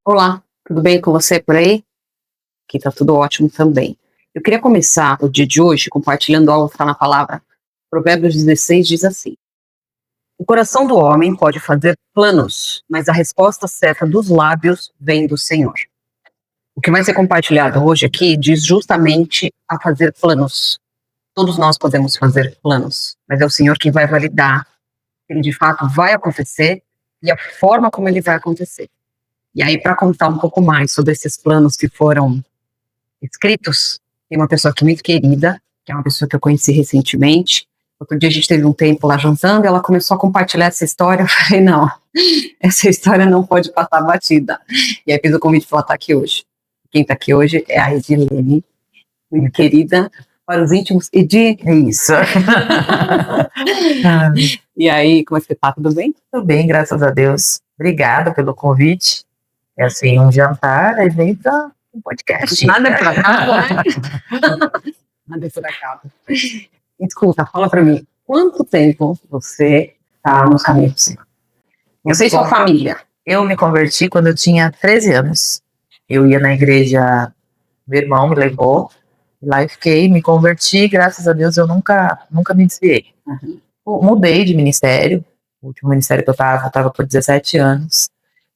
Olá, tudo bem com você por aí? Aqui tá tudo ótimo também. Eu queria começar o dia de hoje compartilhando algo que está na palavra. Provérbios 16 diz assim: O coração do homem pode fazer planos, mas a resposta certa dos lábios vem do Senhor. O que vai ser compartilhado hoje aqui diz justamente a fazer planos. Todos nós podemos fazer planos, mas é o Senhor quem vai validar se ele de fato vai acontecer e a forma como ele vai acontecer. E aí, para contar um pouco mais sobre esses planos que foram escritos, tem uma pessoa aqui muito querida, que é uma pessoa que eu conheci recentemente. Outro dia a gente teve um tempo lá jantando e ela começou a compartilhar essa história. Eu falei, não, essa história não pode passar batida. E aí fiz o convite para ela estar aqui hoje. Quem está aqui hoje é a Edilene, muito querida, para os íntimos. Edi, É isso. e aí, como é que você está? Tudo bem? Tudo bem, graças a Deus. Obrigada pelo convite. É assim, um jantar, aí vem para um podcast. Nada é por acaso, né? Nada é por acaso. Escuta, fala pra mim, quanto tempo você tá no caminho do Senhor? Eu sei sua família. Eu me converti quando eu tinha 13 anos. Eu ia na igreja, meu irmão me levou, lá eu fiquei, me converti, graças a Deus eu nunca me desviei. Uhum. Mudei de ministério, o último ministério que eu estava por 17 anos.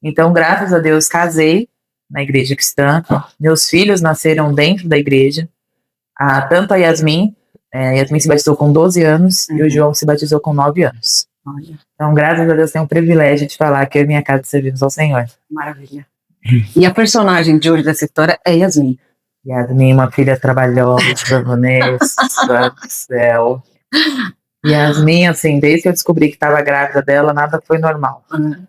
Então, graças a Deus, casei na igreja cristã. Meus filhos nasceram dentro da igreja. Tanto a Yasmin se batizou com 12 anos e o João se batizou com 9 anos. Olha, Então, graças a Deus, tenho o privilégio de falar que eu e minha casa servimos ao Senhor. maravilha. E a personagem de hoje dessa história é Yasmin. Yasmin, uma filha trabalhosa, Vanessa do céu. Yasmin, assim, desde que eu descobri que estava grávida dela, nada foi normal. Uhum.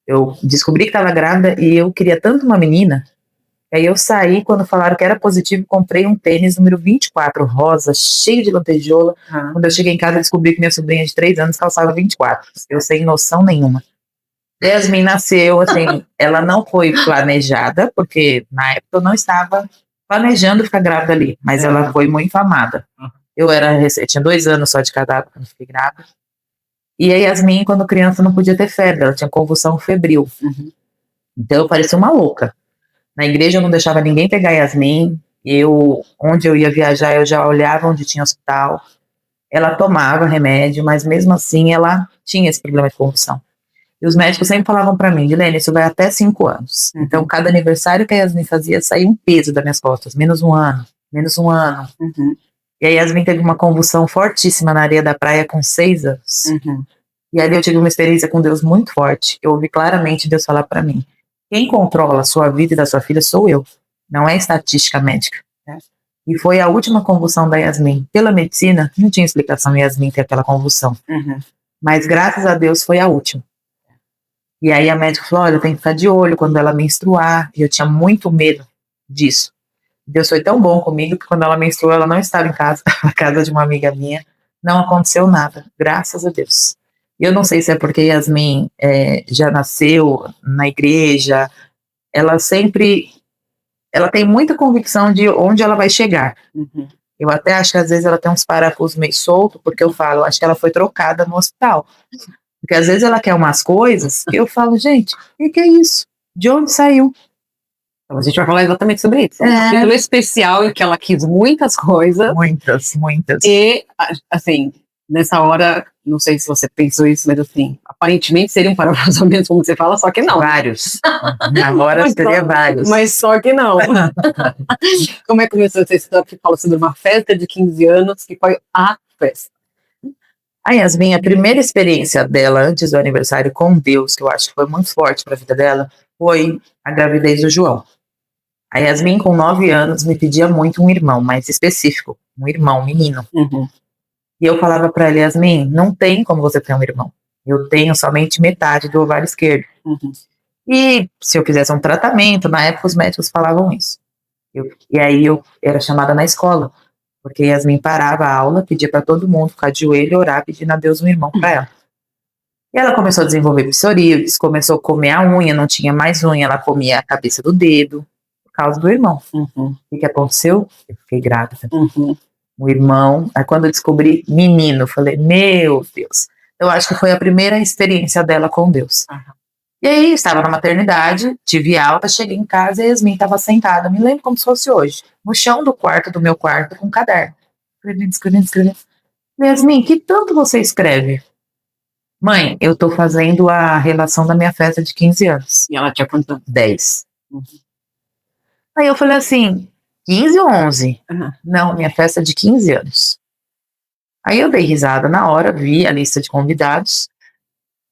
Eu descobri que estava grávida e eu queria tanto uma menina. Aí eu saí, quando falaram que era positivo, comprei um tênis número 24, rosa, cheio de lantejola. Uhum. Quando eu cheguei em casa, eu descobri que minha sobrinha de 3 anos calçava 24. Eu sem noção nenhuma. Yasmin nasceu, assim, ela não foi planejada, porque na época eu não estava planejando ficar grávida ali, mas ela foi muito amada. Eu tinha 2 anos só de casado quando fiquei grávida. E a Yasmin, quando criança, não podia ter febre, ela tinha convulsão febril. Uhum. Então eu parecia uma louca. Na igreja eu não deixava ninguém pegar Yasmin, onde eu ia viajar, eu já olhava onde tinha hospital. Ela tomava remédio, mas mesmo assim ela tinha esse problema de convulsão. E os médicos sempre falavam para mim, Dilene, isso vai até 5 anos. Uhum. Então, cada aniversário que a Yasmin fazia, saía um peso das minhas costas. Menos um ano. Uhum. E a Yasmin teve uma convulsão fortíssima na areia da praia com 6 anos. Uhum. E ali eu tive uma experiência com Deus muito forte. Eu ouvi claramente Deus falar para mim, quem controla a sua vida e da sua filha sou eu. Não é estatística médica. E foi a última convulsão da Yasmin. Pela medicina, não tinha explicação Yasmin ter aquela convulsão. Uhum. Mas graças a Deus foi a última. E aí a médica falou, olha, tem que ficar de olho quando ela menstruar. E eu tinha muito medo disso. Deus foi tão bom comigo que quando ela menstruou, ela não estava em casa, na casa de uma amiga minha. Não aconteceu nada, graças a Deus. Eu não sei se é porque Yasmin já nasceu na igreja, ela tem muita convicção de onde ela vai chegar. Uhum. Eu até acho que às vezes ela tem uns parafusos meio soltos, porque eu acho que ela foi trocada no hospital. Porque às vezes ela quer umas coisas que eu falo, gente, o que é isso? De onde saiu? Então a gente vai falar exatamente sobre isso. Um capítulo especial em que ela quis muitas coisas. Muitas. E, assim, nessa hora, não sei se você pensou isso, mas assim, aparentemente seria um parafrasamento, como você fala, só que não. Vários. Agora seria vários. Mas só que não. Como é que começou essa história que fala sobre uma festa de 15 anos, que foi a festa? A Yasmin, a primeira experiência dela antes do aniversário com Deus, que eu acho que foi muito forte para a vida dela, foi a gravidez do João. A Yasmin, com 9 anos, me pedia muito um irmão, mais específico, um irmão, menino. Uhum. E eu falava para ela, Yasmin, não tem como você ter um irmão. Eu tenho somente metade do ovário esquerdo. Uhum. E se eu fizesse um tratamento, na época os médicos falavam isso. E aí eu era chamada na escola, porque Yasmin parava a aula, pedia para todo mundo ficar de joelho e orar, pedindo a Deus um irmão para ela. E ela começou a desenvolver psoríase, começou a comer a unha, não tinha mais unha, ela comia a cabeça do dedo, por causa do irmão. Uhum. O que aconteceu? Eu fiquei grávida. Uhum. O irmão, aí quando eu descobri menino, eu falei, meu Deus. Eu acho que foi a primeira experiência dela com Deus. Uhum. E aí, estava na maternidade, tive alta, cheguei em casa e a Yasmin estava sentada, me lembro como se fosse hoje, no chão do quarto, do meu quarto, com um caderno. Escrevendo. Yasmin, que tanto você escreve? Mãe, eu tô fazendo a relação da minha festa de 15 anos. E ela tinha quanto? 10. Uhum. Aí eu falei assim, 15 ou 11? Uhum. Não, minha festa é de 15 anos. Aí eu dei risada na hora, vi a lista de convidados.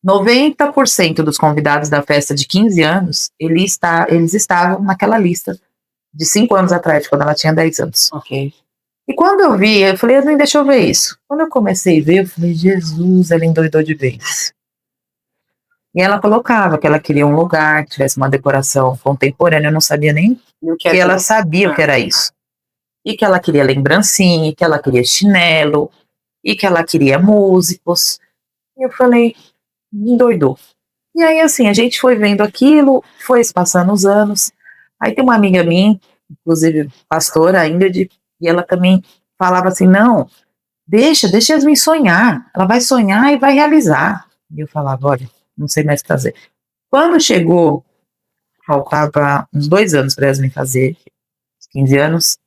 90% dos convidados da festa de 15 anos, eles estavam naquela lista de 5 anos atrás, quando ela tinha 10 anos. Ok. E quando eu vi, eu falei, Yasmin, deixa eu ver isso. Quando eu comecei a ver, eu falei, Jesus, ela endoidou de vez. E ela colocava que ela queria um lugar que tivesse uma decoração contemporânea, eu não sabia nem que ela sabia o que era isso. E que ela queria lembrancinha, e que ela queria chinelo, e que ela queria músicos. E eu falei, endoidou. E aí, assim, a gente foi vendo aquilo, foi se passando os anos. Aí tem uma amiga minha, inclusive pastora, a Ingrid, e ela também falava assim, não, deixa Yasmin sonhar. Ela vai sonhar e vai realizar. E eu falava, olha, não sei mais o que fazer. Quando chegou, faltava uns 2 anos para Yasmin fazer 15 anos,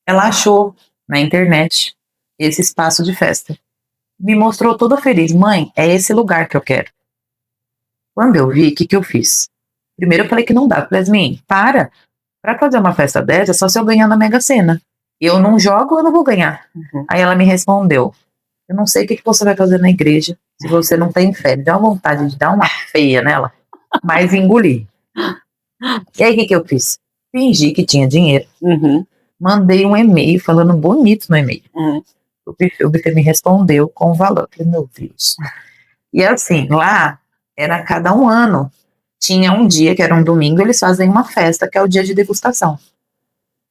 ela achou na internet esse espaço de festa. Me mostrou toda feliz. Mãe, é esse lugar que eu quero. Quando eu vi, o que eu fiz? Primeiro eu falei que não dá. Falei, Yasmin, para fazer uma festa dessa é só se eu ganhar na Mega Sena. Eu não jogo, eu não vou ganhar. Uhum. Aí ela me respondeu, eu não sei o que você vai fazer na igreja se você não tem fé. Me deu uma vontade de dar uma feia nela, mas engoli. E aí o que eu fiz? Fingi que tinha dinheiro. Uhum. Mandei um e-mail falando bonito no e-mail. Uhum. O buffet me respondeu com o valor. Falei, meu Deus. E assim, lá era cada um ano. Tinha um dia, que era um domingo, eles fazem uma festa, que é o dia de degustação.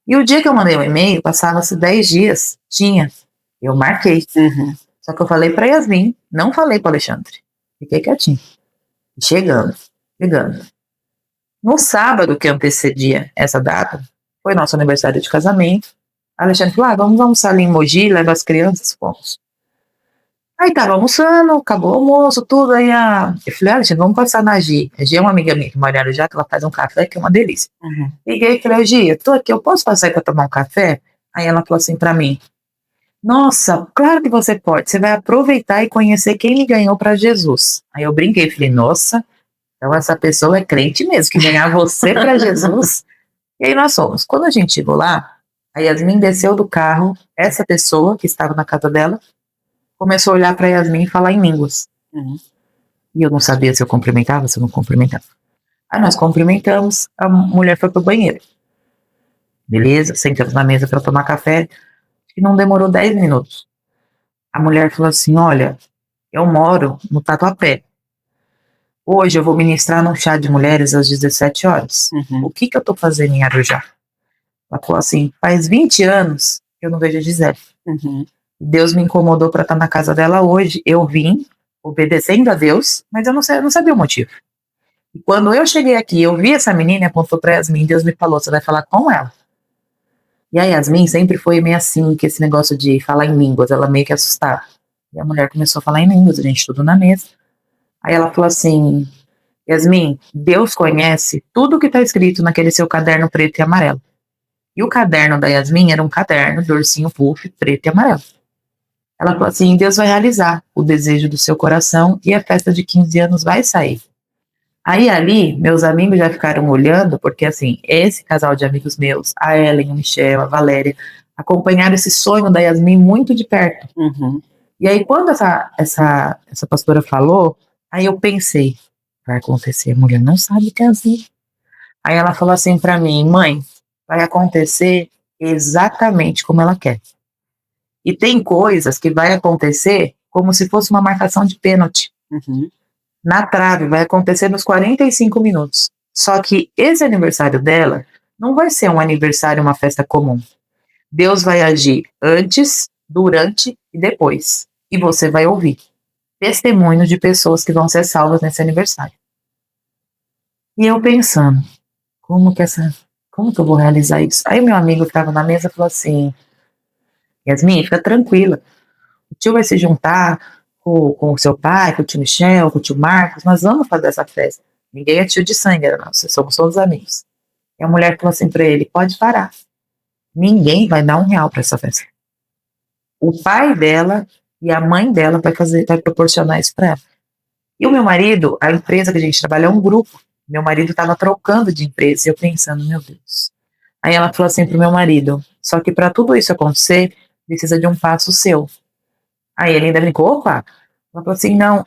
E o dia que eu mandei o e-mail, passava-se 10 dias, tinha. Eu marquei. Uhum. Só que eu falei para Yasmin, não falei para Alexandre. Fiquei quietinho. Chegando. No sábado que antecedia essa data, foi nosso aniversário de casamento. A Alexandre falou, vamos almoçar ali em Mogi, leva as crianças, fomos. Aí tava almoçando, acabou o almoço, tudo, aí eu falei, Alexandre, vamos passar na Gi. A Gi é uma amiga minha que mora em Arujá, que ela faz um café que é uma delícia. Uhum. Liguei e falei, Gi, eu tô aqui, eu posso passar aí pra tomar um café? Aí ela falou assim pra mim, nossa, claro que você pode, você vai aproveitar e conhecer quem me ganhou pra Jesus. Aí eu brinquei, falei, nossa, então essa pessoa é crente mesmo, que ganhar você pra Jesus. E aí nós fomos. Quando a gente chegou lá, a Yasmin desceu do carro, essa pessoa que estava na casa dela, começou a olhar pra Yasmin e falar em línguas. Uhum. E eu não sabia se eu cumprimentava, se eu não cumprimentava. Aí nós cumprimentamos, a mulher foi pro banheiro. Beleza, sentamos na mesa para tomar café, e não demorou 10 minutos. A mulher falou assim, olha, eu moro no Tatuapé. Hoje eu vou ministrar num chá de mulheres às 17 horas. Uhum. O que eu tô fazendo em Arujá? Ela falou assim, faz 20 anos que eu não vejo a Gisele. Uhum. Deus me incomodou para estar na casa dela hoje. Eu vim obedecendo a Deus, mas eu não sabia o motivo. E quando eu cheguei aqui, eu vi essa menina e apontou para Yasmin, Deus me falou, você vai falar com ela. E a Yasmin sempre foi meio assim, que esse negócio de falar em línguas, ela meio que assustava. E a mulher começou a falar em línguas, a gente tudo na mesa. Aí ela falou assim, Yasmin, Deus conhece tudo que está escrito naquele seu caderno preto e amarelo. E o caderno da Yasmin era um caderno de ursinho puff, preto e amarelo. Ela falou assim, Deus vai realizar o desejo do seu coração e a festa de 15 anos vai sair. Aí ali, meus amigos já ficaram olhando, porque assim, esse casal de amigos meus, a Ellen, o Michel, a Valéria, acompanharam esse sonho da Yasmin muito de perto. Uhum. E aí quando essa pastora falou, aí eu pensei, vai acontecer, a mulher não sabe que é assim. Aí ela falou assim pra mim, mãe, vai acontecer exatamente como ela quer. E tem coisas que vai acontecer como se fosse uma marcação de pênalti. Uhum. Na trave, vai acontecer nos 45 minutos. Só que esse aniversário dela não vai ser um aniversário, uma festa comum. Deus vai agir antes, durante e depois. E você vai ouvir testemunhos de pessoas que vão ser salvas nesse aniversário. E eu pensando, como que eu vou realizar isso? Aí meu amigo que estava na mesa falou assim, Yasmin, fica tranquila. O tio vai se juntar com o seu pai, com o tio Michel, com o tio Marcos, nós vamos fazer essa festa. Ninguém é tio de sangue, era nossa, somos todos amigos. E a mulher falou assim pra ele, pode parar. Ninguém vai dar R$ 1 pra essa festa. O pai dela e a mãe dela vai proporcionar isso pra ela. E o meu marido, a empresa que a gente trabalha é um grupo. Meu marido estava trocando de empresa e eu pensando, meu Deus. Aí ela falou assim pro meu marido, só que para tudo isso acontecer, precisa de um passo seu. Aí ele ainda brincou, opa. Ela falou assim, não,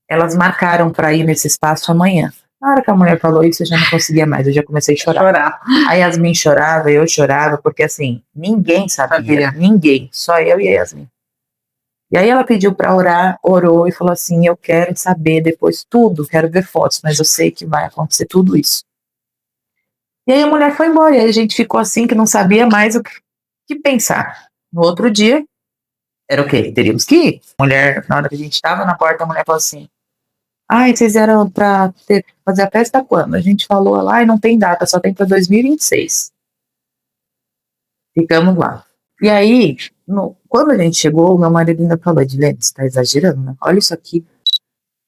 elas marcaram para ir nesse espaço amanhã. Na hora que a mulher falou isso, eu já não conseguia mais, eu já comecei a chorar. A Yasmin chorava, eu chorava, porque assim, ninguém sabia, ninguém, só eu e a Yasmin. E aí ela pediu para orar, orou e falou assim, eu quero saber depois tudo, quero ver fotos, mas eu sei que vai acontecer tudo isso. E aí a mulher foi embora, e aí a gente ficou assim, que não sabia mais o que pensar. No outro dia, era o quê? Teríamos que ir. A mulher, na hora que a gente estava na porta, a mulher falou assim, ai, vocês eram para fazer a festa quando? A gente falou lá, e não tem data, só tem para 2026. Ficamos lá. E aí, quando a gente chegou, meu marido ainda falou, Edilene, você tá exagerando, né? Olha isso aqui.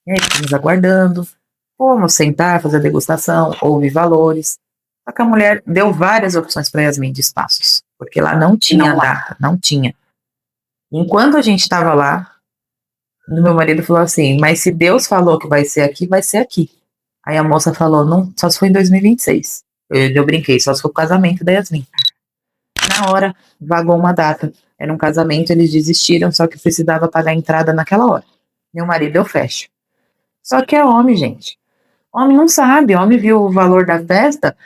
E aí, ficamos aguardando, fomos sentar, fazer a degustação, houve valores. Só que a mulher deu várias opções para Yasmin de espaços, porque lá não tinha data, não tinha. Enquanto a gente estava lá, meu marido falou assim, mas se Deus falou que vai ser aqui, vai ser aqui. Aí a moça falou, não, só se for em 2026. Eu brinquei, só se for o casamento da Yasmin. Na hora, vagou uma data. Era um casamento, eles desistiram, só que precisava pagar a entrada naquela hora. Meu marido, eu fecho. Só que é homem, gente. Homem não sabe, homem viu o valor da festa,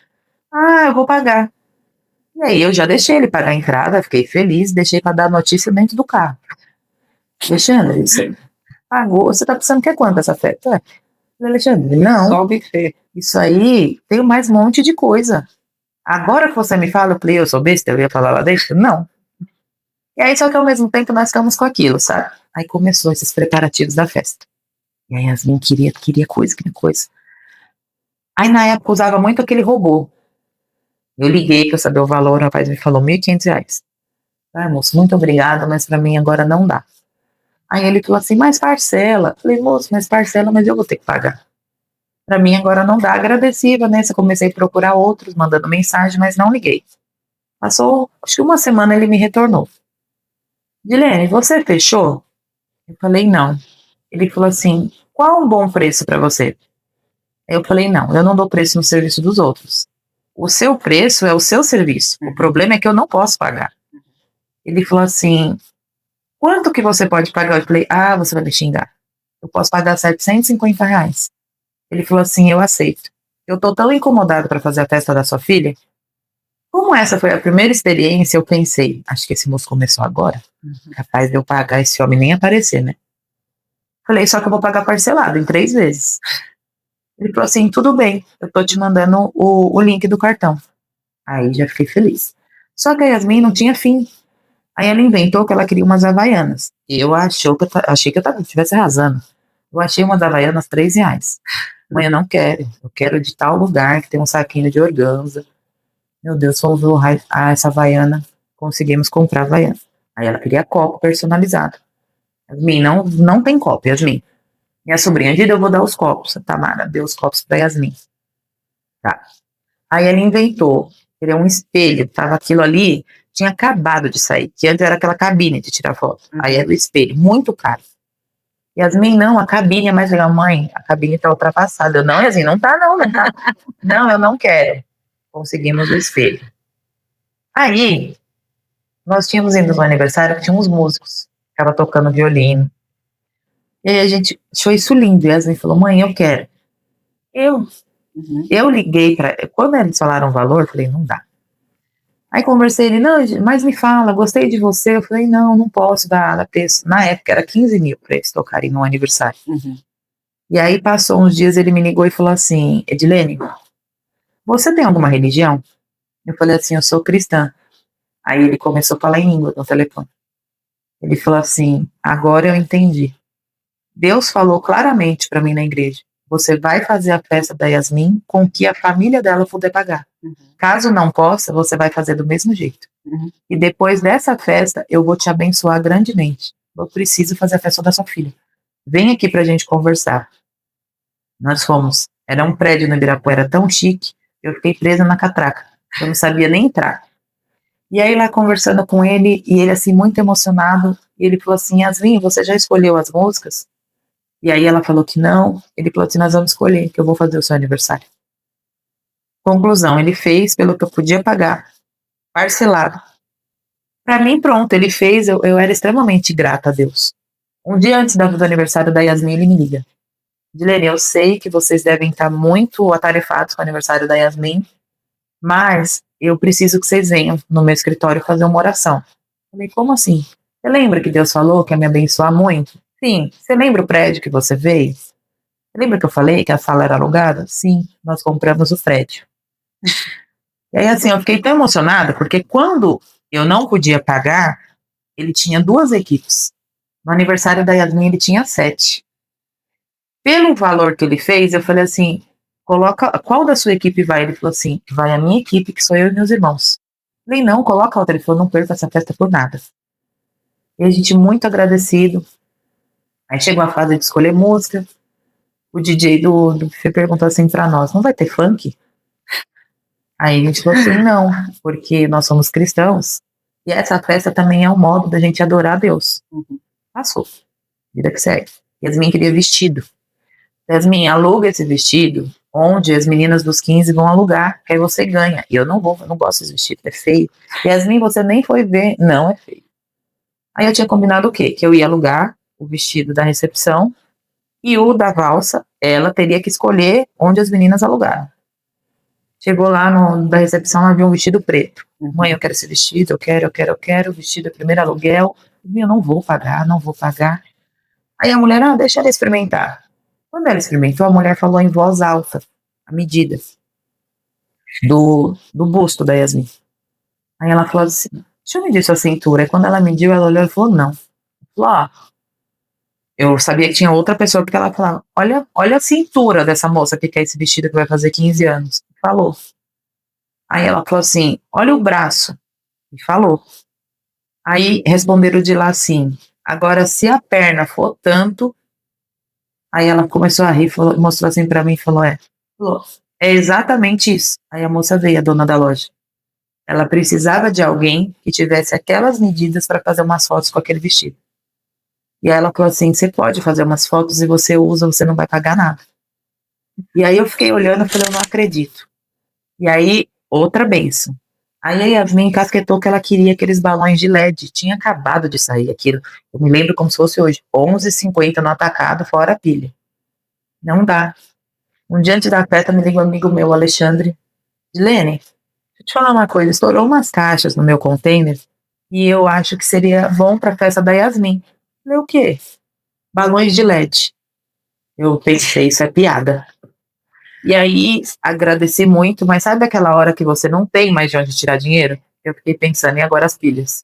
eu vou pagar. E aí eu já deixei ele pagar a entrada, fiquei feliz, deixei para dar notícia dentro do carro. Alexandre, você pagou, você tá pensando que é quanto essa festa? Alexandre, não. Só o buffet. Isso aí tem mais um monte de coisa. Agora que você me fala, eu sou besta, eu ia falar lá dentro? Não. E aí, só que ao mesmo tempo nós estamos com aquilo, sabe? Aí começou esses preparativos da festa. E aí Yasmin queria coisa. Aí na época usava muito aquele robô. Eu liguei para saber o valor, o rapaz me falou R$ 1.500. Moço, muito obrigada, mas para mim agora não dá. Aí ele falou assim, mas parcela. Falei, moço, mas parcela, mas eu vou ter que pagar. Para mim agora não dá. Agradeci, Vanessa, comecei a procurar outros, mandando mensagem, mas não liguei. Passou, acho que uma semana ele me retornou. Dilene, você fechou? Eu falei, não. Ele falou assim, qual um bom preço para você? Eu falei, não, eu não dou preço no serviço dos outros. O seu preço é o seu serviço. O problema é que eu não posso pagar. Ele falou assim, quanto que você pode pagar? Eu falei, você vai me xingar. Eu posso pagar R$ 750. Ele falou assim, eu aceito. Eu tô tão incomodado para fazer a festa da sua filha. Como essa foi a primeira experiência, eu pensei, acho que esse moço começou agora. Capaz de eu pagar esse homem nem aparecer, né? Falei, só que eu vou pagar parcelado em 3 vezes. Ele falou assim, tudo bem, eu tô te mandando o link do cartão. Aí já fiquei feliz. Só que a Yasmin não tinha fim. Aí ela inventou que ela queria umas havaianas. E eu achei que eu estivesse arrasando. Eu achei umas havaianas R$ 3. Mãe, eu não quero. Eu quero de tal lugar que tem um saquinho de organza. Meu Deus, fomos essa havaiana. Conseguimos comprar a havaiana. Aí ela queria copo personalizado. Yasmin, não tem copo, Yasmin. Minha sobrinha, eu vou dar os copos. A Tamara deu os copos pra Yasmin. Tá. Aí ela inventou. Ele é um espelho. Tava aquilo ali, tinha acabado de sair. Que antes era aquela cabine de tirar foto. Aí era o espelho, muito caro. Yasmin, não, a cabine é mais legal. Mãe, a cabine tá ultrapassada. Eu, não, Yasmin, não tá. Não, eu não quero. Conseguimos o espelho. Aí, nós tínhamos ido no aniversário que tinha uns músicos. Tava tocando violino. E aí a gente achou isso lindo. E a Yasmin falou, mãe, eu quero. Eu liguei para. Quando eles falaram o valor, eu falei, não dá. Aí conversei, ele, não, mas me fala, gostei de você. Eu falei, não posso dar preço. Na época era 15 mil para eles tocarem no aniversário. E aí passou uns dias, ele me ligou e falou assim, Edilene, você tem alguma religião? Eu falei assim, eu sou cristã. Aí ele começou a falar em língua no telefone. Ele falou assim, agora eu entendi. Deus falou claramente para mim na igreja, você vai fazer a festa da Yasmin com o que a família dela puder pagar. Caso não possa, você vai fazer do mesmo jeito. E depois dessa festa, eu vou te abençoar grandemente. Eu preciso fazer a festa da sua filha. Vem aqui pra gente conversar. Nós fomos. Era um prédio no Ibirapuera tão chique, eu fiquei presa na catraca. Eu não sabia nem entrar. E aí lá conversando com ele, e ele assim muito emocionado, e ele falou assim, Yasmin, você já escolheu as músicas? E aí ela falou que não. Ele falou assim, nós vamos escolher, que eu vou fazer o seu aniversário. Conclusão, ele fez pelo que eu podia pagar, parcelado. Pra mim, pronto, ele fez, eu era extremamente grata a Deus. Um dia antes do aniversário da Yasmin, ele me liga. Dilene, eu sei que vocês devem estar muito atarefados com o aniversário da Yasmin, mas eu preciso que vocês venham no meu escritório fazer uma oração. Eu falei, como assim? Você lembra que Deus falou que ia me abençoar muito? Sim. Você lembra o prédio que você veio? Você lembra que eu falei que a sala era alugada? Sim, nós compramos o prédio. E aí, assim, eu fiquei tão emocionada, porque quando eu não podia pagar, ele tinha 2 equipes. No aniversário da Yasmin, ele tinha 7. Pelo valor que ele fez, eu falei assim, coloca, qual da sua equipe vai? Ele falou assim, vai a minha equipe, que sou eu e meus irmãos. Eu falei, não, coloca outra. Ele falou, não perca essa festa por nada. E a gente muito agradecido. Aí chegou a fase de escolher música. O DJ do buffet perguntou assim pra nós, não vai ter funk? Aí a gente falou assim, não, porque nós somos cristãos. E essa festa também é um modo da gente adorar a Deus. Passou. Vida que segue. Yasmin queria vestido. Yasmin, aluga esse vestido, onde as meninas dos 15 vão alugar, que aí você ganha. E eu não gosto desse vestido, é feio. Yasmin, você nem foi ver. Não, é feio. Aí eu tinha combinado o quê? Que eu ia alugar o vestido da recepção e o da valsa, ela teria que escolher onde as meninas alugaram. Chegou lá da recepção, havia um vestido preto. Mãe, eu quero esse vestido, eu quero, o vestido é primeiro aluguel. Eu não vou pagar. Aí a mulher, deixa ela experimentar. Quando ela experimentou, a mulher falou em voz alta a medida do busto da Yasmin. Aí ela falou assim, deixa eu medir sua cintura. Aí quando ela mediu, ela olhou e falou, não. Falou, eu sabia que tinha outra pessoa, porque ela falava, olha a cintura dessa moça que quer esse vestido que vai fazer 15 anos. Falou. Aí ela falou assim, olha o braço. E falou. Aí responderam de lá assim, agora se a perna for tanto. Aí ela começou a rir, falou, mostrou assim pra mim e falou, é exatamente isso. Aí a moça veio, a dona da loja. Ela precisava de alguém que tivesse aquelas medidas para fazer umas fotos com aquele vestido. E aí ela falou assim, você pode fazer umas fotos e você usa, você não vai pagar nada. E aí eu fiquei olhando e falei, eu não acredito. E aí, outra benção. Aí a Yasmin encasquetou que ela queria aqueles balões de LED. Tinha acabado de sair aquilo. Eu me lembro como se fosse hoje. 11,50 no atacado, fora a pilha. Não dá. Um dia antes da festa, me liga um amigo meu, Alexandre. Dilene, deixa eu te falar uma coisa. Estourou umas caixas no meu container e eu acho que seria bom para a festa da Yasmin. Eu falei, o quê? Balões de LED. Eu pensei, isso é piada. E aí, agradeci muito, mas sabe aquela hora que você não tem mais de onde tirar dinheiro? Eu fiquei pensando, e agora as pilhas?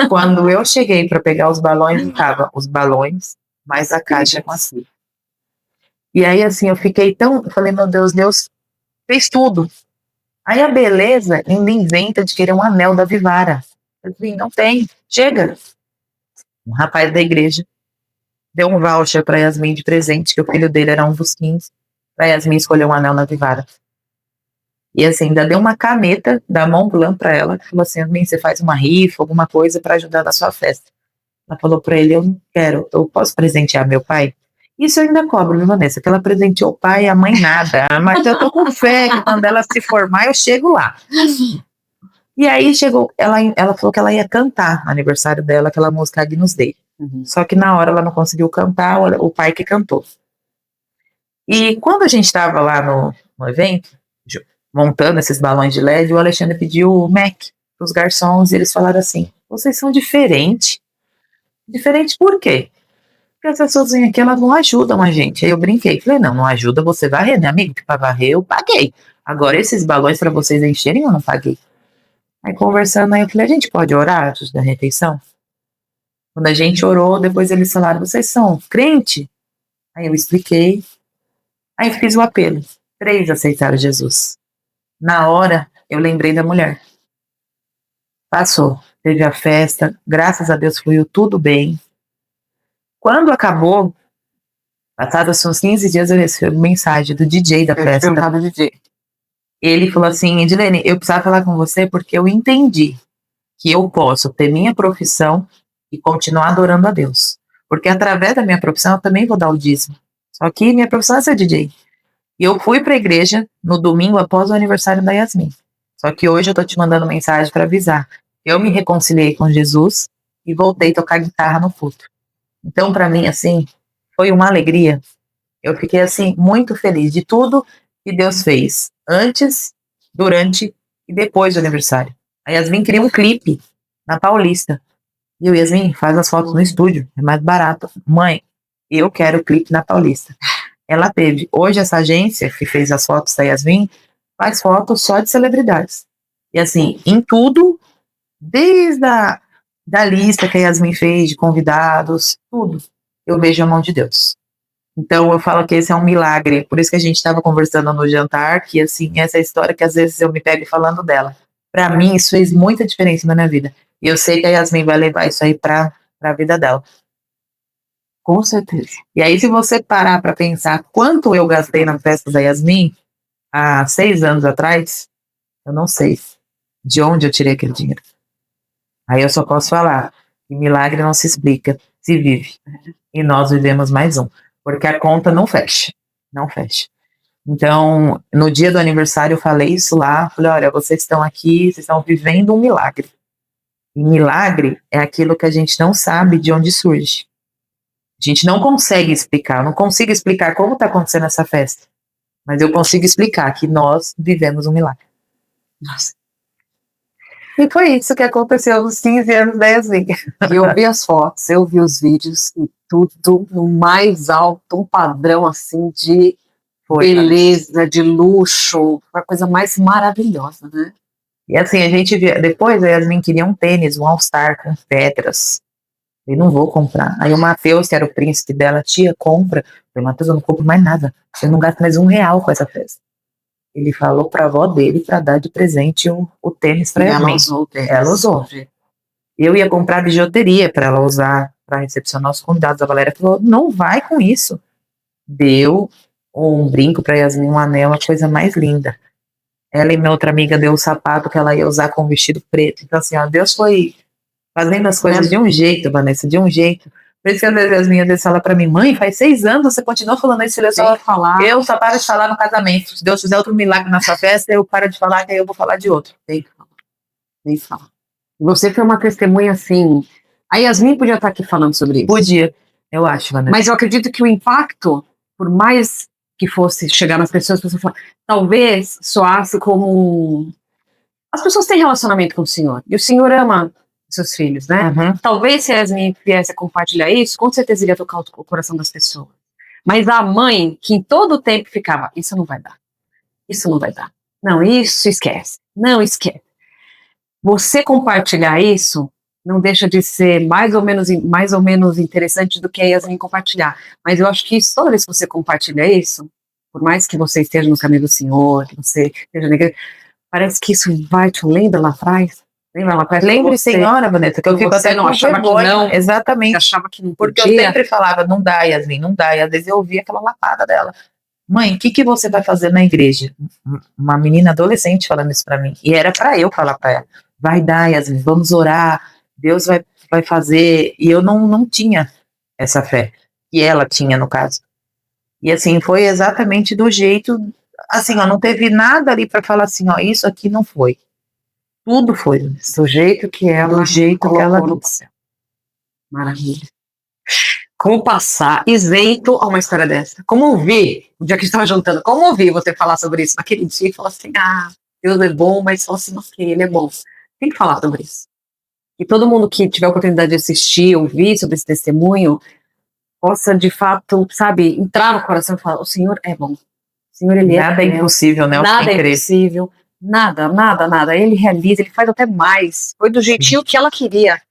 Quando eu cheguei para pegar os balões, estavam os balões, mais a caixa com as pilhas. E aí, assim, eu falei, meu Deus, Deus fez tudo. Aí a beleza ainda inventa de querer um anel da Vivara. Eu falei, não tem, chega. Um rapaz da igreja deu um voucher para Yasmin de presente, que o filho dele era um dos 15, para Yasmin escolher um anel na Vivara. E assim, ainda deu uma caneta da Montblanc para ela, falou assim, Yasmin, você faz uma rifa, alguma coisa para ajudar na sua festa. Ela falou para ele, eu não quero, eu posso presentear meu pai? Isso eu ainda cobro, viu, Vanessa? Que ela presenteou o pai e a mãe nada. Mas eu tô com fé que quando ela se formar, eu chego lá. E aí chegou, ela falou que ela ia cantar no aniversário dela, aquela música Agnus Dei. Só que na hora ela não conseguiu cantar, o pai que cantou. E quando a gente estava lá no evento, montando esses balões de LED, o Alexandre pediu o Mac para os garçons e eles falaram assim, vocês são diferentes. Diferente por quê? Porque as pessoas vêm aqui, elas não ajudam a gente. Aí eu brinquei, falei, não ajuda você a varrer, né, amigo? Que para varrer eu paguei. Agora esses balões para vocês encherem eu não paguei. Aí conversando, aí eu falei, a gente pode orar antes da refeição? Quando a gente orou, depois eles falaram, vocês são crente? Aí eu expliquei. Aí eu fiz o apelo. 3 aceitaram Jesus. Na hora, eu lembrei da mulher. Passou. Teve a festa. Graças a Deus fluiu tudo bem. Quando acabou, Passados uns 15 dias eu recebi uma mensagem do DJ da festa. Do DJ. Ele falou assim, Edilene, eu precisava falar com você porque eu entendi que eu posso ter minha profissão e continuar adorando a Deus. Porque através da minha profissão eu também vou dar o dízimo. Só que minha profissão é ser DJ. E eu fui para a igreja no domingo após o aniversário da Yasmin. Só que hoje eu tô te mandando mensagem para avisar. Eu me reconciliei com Jesus e voltei a tocar guitarra no culto. Então, para mim, assim, foi uma alegria. Eu fiquei, assim, muito feliz de tudo que Deus fez. Antes, durante e depois do aniversário. A Yasmin queria um clipe na Paulista. E eu, Yasmin, faz as fotos no estúdio. É mais barato. Mãe, eu quero o clipe na Paulista. Ela teve. Hoje, essa agência que fez as fotos da Yasmin faz fotos só de celebridades. E assim, em tudo, desde da lista que a Yasmin fez de convidados, tudo, eu vejo a mão de Deus. Então, eu falo que esse é um milagre. Por isso que a gente estava conversando no jantar, que assim, essa história que às vezes eu me pego falando dela. Para mim, isso fez muita diferença na minha vida. E eu sei que a Yasmin vai levar isso aí para a vida dela. Com certeza. E aí, se você parar para pensar quanto eu gastei na festa da Yasmin, há 6 anos atrás, eu não sei de onde eu tirei aquele dinheiro. Aí eu só posso falar que milagre não se explica, se vive. E nós vivemos mais um. Porque a conta não fecha. Não fecha. Então, no dia do aniversário eu falei isso lá. Falei, olha, vocês estão aqui, vocês estão vivendo um milagre. E milagre é aquilo que a gente não sabe de onde surge. A gente não consegue explicar. Eu não consigo explicar como está acontecendo essa festa. Mas eu consigo explicar que nós vivemos um milagre. Nossa. E foi isso que aconteceu nos 15 anos da Yasmin. Eu vi as fotos, eu vi os vídeos e tudo no mais alto, um padrão assim de beleza, de luxo, uma coisa mais maravilhosa, né? E assim, a gente via, depois a Yasmin queria um tênis, um All-Star com pedras. Eu não vou comprar. Aí o Matheus, que era o príncipe dela, tia, compra. Eu falei, Matheus, eu não compro mais nada. Eu não gasto mais R$1 com essa festa. Ele falou pra avó dele pra dar de presente o tênis pra Yasmin. Ela usou. Eu ia comprar bijuteria pra ela usar, pra recepcionar os convidados. A Valéria falou, não vai com isso. Deu um brinco pra Yasmin, um anel, a coisa mais linda. Ela e minha outra amiga deu o sapato que ela ia usar com o vestido preto. Então assim, ó, Deus foi fazendo as coisas de um jeito, Vanessa, de um jeito. Por isso que às vezes as minhas falam pra mim, mãe, faz 6 anos, você continua falando isso, eu só paro de falar no casamento. Se Deus fizer outro milagre na sua festa, eu paro de falar, que aí eu vou falar de outro. Tem que falar. Você foi uma testemunha assim. A Yasmin podia estar aqui falando sobre isso. Podia, eu acho, Vanessa. Mas eu acredito que o impacto, por mais que fosse chegar nas pessoas, talvez soasse como as pessoas têm relacionamento com o Senhor, e o Senhor ama seus filhos, né? Uhum. Talvez se a Yasmin viesse a compartilhar isso, com certeza iria tocar o coração das pessoas. Mas a mãe, que em todo o tempo ficava, isso não vai dar, isso não vai dar, não, isso esquece, não esquece. Você compartilhar isso não deixa de ser mais ou menos interessante do que a Yasmin compartilhar. Mas eu acho que isso, toda vez que você compartilha isso, por mais que você esteja no caminho do Senhor, que você esteja na igreja, parece que isso vai te lembra lá atrás. Lembre, senhora, Vanessa, que eu fico até não achava que não. Exatamente. Achava que não podia. Porque eu sempre falava, não dá, Yasmin, não dá. E às vezes eu ouvia aquela lapada dela. Mãe, o que você vai fazer na igreja? Uma menina adolescente falando isso pra mim. E era pra eu falar pra ela. Vai dar, Yasmin, vamos orar. Deus vai fazer. E eu não tinha essa fé. E ela tinha, no caso. E assim, foi exatamente do jeito. Assim, ó, não teve nada ali pra falar assim, ó, isso aqui não foi. Tudo foi do jeito que ela disse. Maravilha. Como passar isento a uma história dessa? Como ouvir, o dia que a gente estava jantando, como ouvir você falar sobre isso naquele dia e falar assim, Deus é bom, mas só assim, nossa, ele é bom. Tem que falar sobre isso. E todo mundo que tiver a oportunidade de assistir, ouvir sobre esse testemunho, possa de fato, sabe, entrar no coração e falar, o Senhor é bom. O Senhor, ele nada é impossível, né? Nada é impossível. Nada. Ele realiza, ele faz até mais. Foi do jeitinho que ela queria.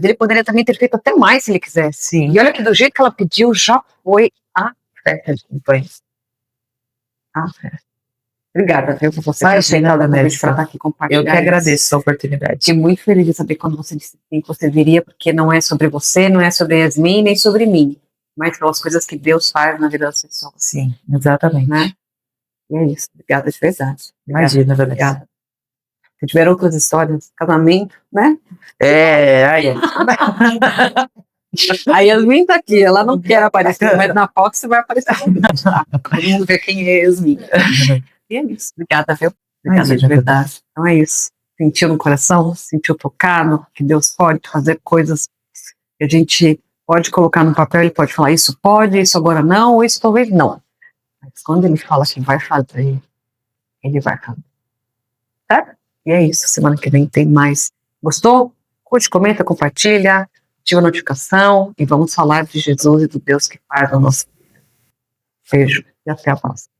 Ele poderia também ter feito até mais se ele quisesse. Sim. E olha que do jeito que ela pediu, já foi a festa. Obrigada, viu, por você ter aceitado a convite para estar aqui compartilhando. Eu que agradeço essa oportunidade. Fiquei muito feliz de saber quando você disse que você viria, porque não é sobre você, não é sobre Yasmin, nem sobre mim. mas pelas coisas que Deus faz na vida das pessoas, Sim, exatamente. né? E é isso. Obrigada de verdade. Imagina, Vanessa. Obrigada. Se tiver outras histórias, casamento, né? Aí. A Yasmin tá aqui, ela não quer aparecer, mas na foto você vai aparecer. Tá? Vamos ver quem é a Yasmin. E é isso. Obrigada, viu? Obrigada Imagina, de verdade. Então é isso. Sentiu no coração, sentiu tocado, que Deus pode fazer coisas que a gente pode colocar no papel, ele pode falar isso pode, isso agora não, ou isso talvez não. Mas quando ele fala que vai fazer, ele vai fazer. Tá? E é isso. Semana que vem tem mais. Gostou? Curte, comenta, compartilha, ativa a notificação e vamos falar de Jesus e do Deus que faz a nossa vida. Beijo e até a próxima.